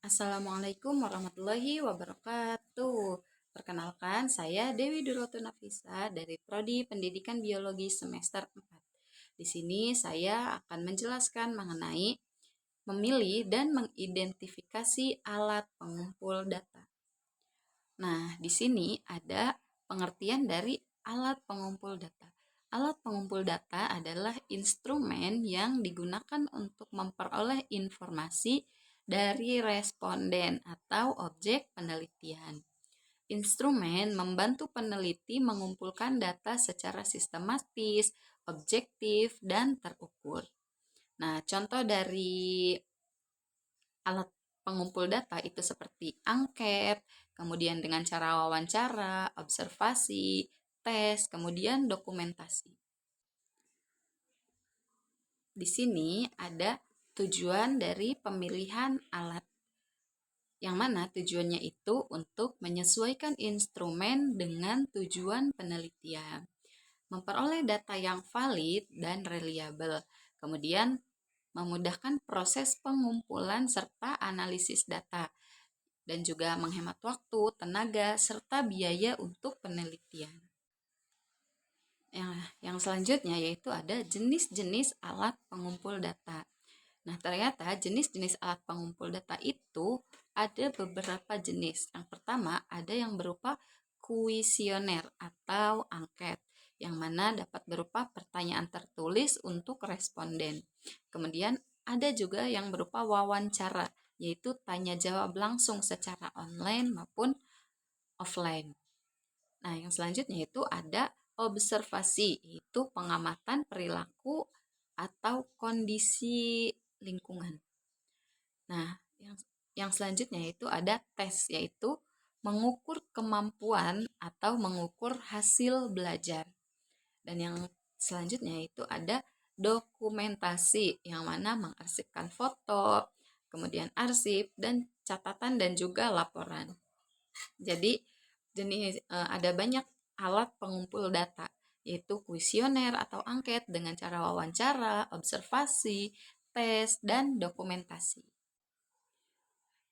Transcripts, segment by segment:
Assalamualaikum warahmatullahi wabarakatuh. Perkenalkan, saya Dewi Duroto Nafisa dari Prodi Pendidikan Biologi semester 4. Di sini saya akan menjelaskan mengenai memilih dan mengidentifikasi alat pengumpul data. Nah, di sini ada pengertian dari alat pengumpul data. Alat pengumpul data adalah instrumen yang digunakan untuk memperoleh informasi dari responden atau objek penelitian. Instrumen membantu peneliti mengumpulkan data secara sistematis, objektif, dan terukur. Nah, contoh dari alat pengumpul data itu seperti angket, kemudian dengan cara wawancara, observasi, tes, kemudian dokumentasi. Di sini ada tujuan dari pemilihan alat, yang mana tujuannya itu untuk menyesuaikan instrumen dengan tujuan penelitian, memperoleh data yang valid dan reliable, kemudian memudahkan proses pengumpulan serta analisis data, dan juga menghemat waktu, tenaga, serta biaya untuk penelitian. Yang selanjutnya yaitu ada jenis-jenis alat pengumpul data. Nah, ternyata jenis-jenis alat pengumpul data itu ada beberapa jenis. Yang pertama, ada yang berupa kuesioner atau angket, yang mana dapat berupa pertanyaan tertulis untuk responden. Kemudian ada juga yang berupa wawancara, yaitu tanya jawab langsung secara online maupun offline. Nah, yang selanjutnya itu ada observasi, yaitu pengamatan perilaku atau kondisi lingkungan. Nah, yang selanjutnya itu ada tes, yaitu mengukur kemampuan atau mengukur hasil belajar. Dan yang selanjutnya itu ada dokumentasi, yang mana mengarsipkan foto, kemudian arsip dan catatan dan juga laporan. Jadi ada banyak alat pengumpul data, yaitu kuesioner atau angket dengan cara wawancara, observasi, tes, dan dokumentasi.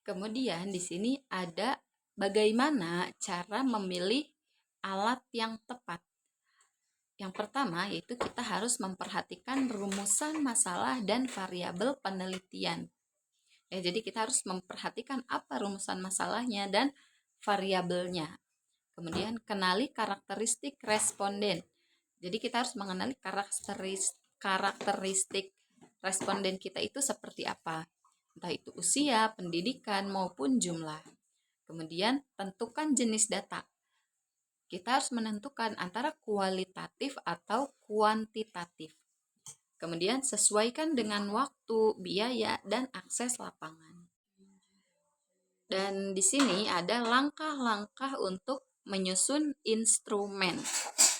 Kemudian di sini ada bagaimana cara memilih alat yang tepat. Yang pertama yaitu kita harus memperhatikan rumusan masalah dan variabel penelitian. Jadi kita harus memperhatikan apa rumusan masalahnya dan variabelnya. Kemudian kenali karakteristik responden. Jadi kita harus mengenali karakteristik responden kita itu seperti apa. Entah itu usia, pendidikan, maupun jumlah. Kemudian tentukan jenis data. Kita harus menentukan antara kualitatif atau kuantitatif. Kemudian sesuaikan dengan waktu, biaya, dan akses lapangan. Dan di sini ada langkah-langkah untuk menyusun instrumen.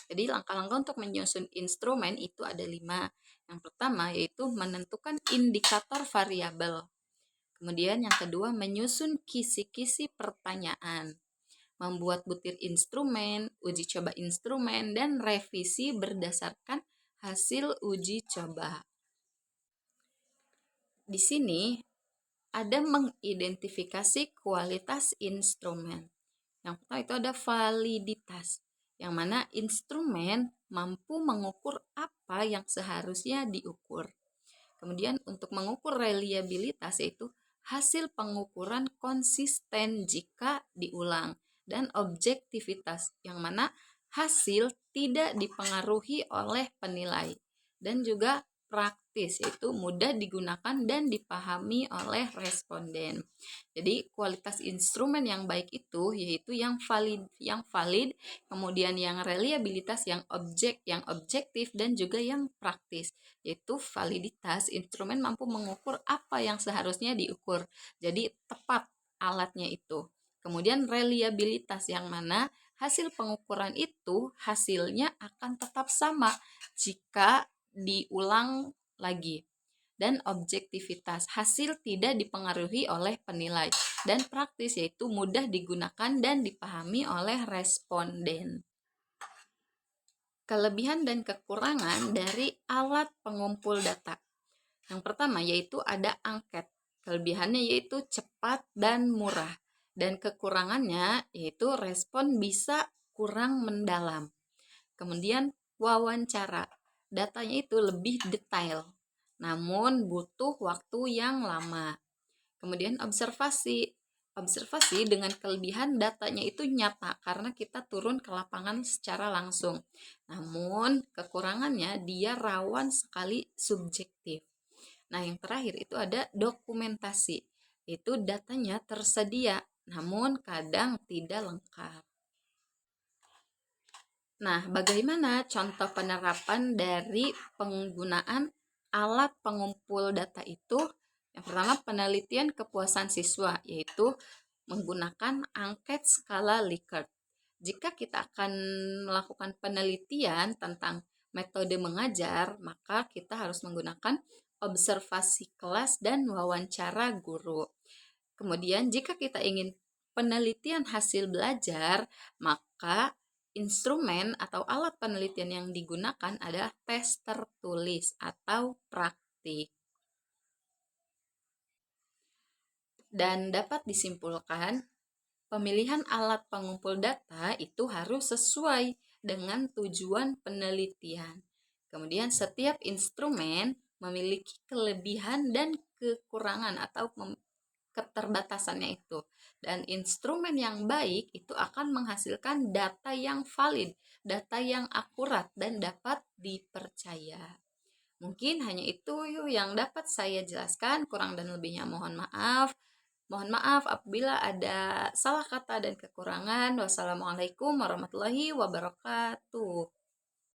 Jadi langkah-langkah untuk menyusun instrumen itu ada 5. Yang pertama yaitu menentukan indikator variabel. Kemudian yang kedua menyusun kisi-kisi pertanyaan, membuat butir instrumen, uji coba instrumen, dan revisi berdasarkan hasil uji coba. Di sini ada mengidentifikasi kualitas instrumen. Yang pertama itu ada validitas, yang mana instrumen mampu mengukur apa yang seharusnya diukur. Kemudian untuk mengukur reliabilitas yaitu hasil pengukuran konsisten jika diulang, dan objektivitas yang mana hasil tidak dipengaruhi oleh penilai, dan juga praktis yaitu mudah digunakan dan dipahami oleh responden. Jadi kualitas instrumen yang baik itu yaitu yang valid, kemudian yang reliabilitas, yang objektif, dan juga yang praktis. Yaitu validitas, instrumen mampu mengukur apa yang seharusnya diukur. Jadi tepat alatnya itu. Kemudian reliabilitas, yang mana hasil pengukuran itu hasilnya akan tetap sama jika diulang lagi. Dan objektivitas, hasil tidak dipengaruhi oleh penilai. Dan praktis, yaitu mudah digunakan dan dipahami oleh responden. Kelebihan dan kekurangan dari alat pengumpul data. Yang pertama yaitu ada angket. Kelebihannya yaitu cepat dan murah, dan kekurangannya yaitu respon bisa kurang mendalam. Kemudian wawancara, datanya itu lebih detail, namun butuh waktu yang lama. Kemudian observasi, observasi dengan kelebihan datanya itu nyata karena kita turun ke lapangan secara langsung. Namun kekurangannya dia rawan sekali subjektif. Nah, yang terakhir itu ada dokumentasi. Itu datanya tersedia, namun kadang tidak lengkap. Nah, bagaimana contoh penerapan dari penggunaan alat pengumpul data itu? Yang pertama, penelitian kepuasan siswa, yaitu menggunakan angket skala Likert. Jika kita akan melakukan penelitian tentang metode mengajar, maka kita harus menggunakan observasi kelas dan wawancara guru. Kemudian, jika kita ingin penelitian hasil belajar, maka instrumen atau alat penelitian yang digunakan adalah tes tertulis atau praktik. Dan dapat disimpulkan, pemilihan alat pengumpul data itu harus sesuai dengan tujuan penelitian. Kemudian setiap instrumen memiliki kelebihan dan kekurangan atau keterbatasannya itu. Dan instrumen yang baik itu akan menghasilkan data yang valid, data yang akurat dan dapat dipercaya. Mungkin hanya itu yang dapat saya jelaskan, kurang dan lebihnya mohon maaf. Mohon maaf apabila ada salah kata dan kekurangan. Wassalamualaikum warahmatullahi wabarakatuh.